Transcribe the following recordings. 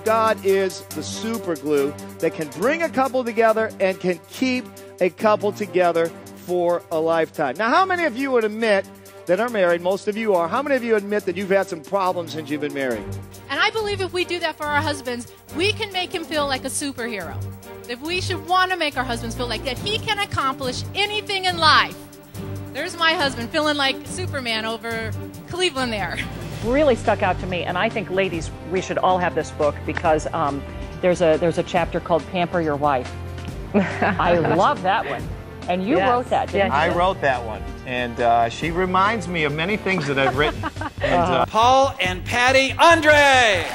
God is the super glue that can bring a couple together and can keep a couple together for a lifetime. Now, how many of you would admit that are married, most of you are, how many of you admit that you've had some problems since you've been married? And I believe if we do that for our husbands, we can make him feel like a superhero. If we should want to make our husbands feel like that he can accomplish anything in life. There's my husband feeling like Superman over Cleveland there. Really stuck out to me, and I think, ladies, we should all have this book because there's a chapter called Pamper Your Wife. I love that one. And you wrote that, didn't you? I wrote that one. And she reminds me of many things that I've written. And, Paul and Patty Andre.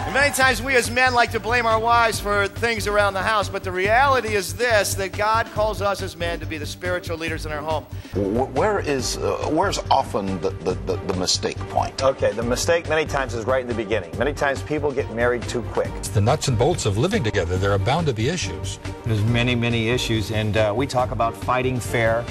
And many times we as men like to blame our wives for things around the house, but the reality is this, that God calls us as men to be the spiritual leaders in our home. Where's often the mistake point? okay, the mistake many times is right in the beginning. Many times people get married too quick. It's the nuts and bolts of living together. There are bound to be issues. There's many issues, and we talk about fighting fair.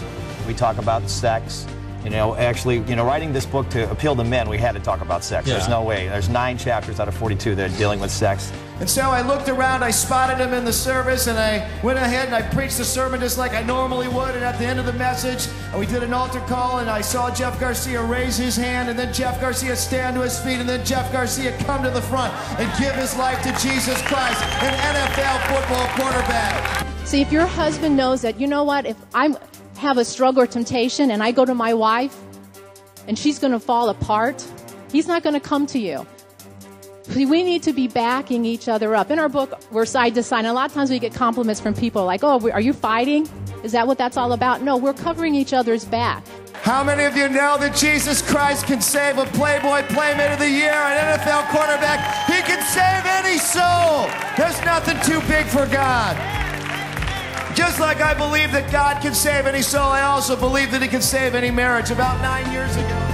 We talk about sex. You know, actually, writing this book to appeal to men, we had to talk about sex. Yeah. There's no way. There's 9 chapters out of 42 that are dealing with sex. And so I looked around, I spotted him in the service, and I went ahead and I preached the sermon just like I normally would. And at the end of the message, we did an altar call, and I saw Jeff Garcia raise his hand, and then Jeff Garcia stand to his feet, and then Jeff Garcia come to the front and give his life to Jesus Christ, an NFL football quarterback. See, if your husband knows that, you know what, if I have a struggle or temptation and I go to my wife and she's going to fall apart, he's not going to come to you. See, we need to be backing each other up. In our book, we're side to side. And a lot of times we get compliments from people like, oh, are you fighting? Is that what that's all about? No, we're covering each other's back. How many of you know that Jesus Christ can save a Playboy Playmate of the Year, an NFL quarterback? He can save any soul. There's nothing too big for God. Just like I believe that God can save any soul, I also believe that he can save any marriage. About 9 years ago.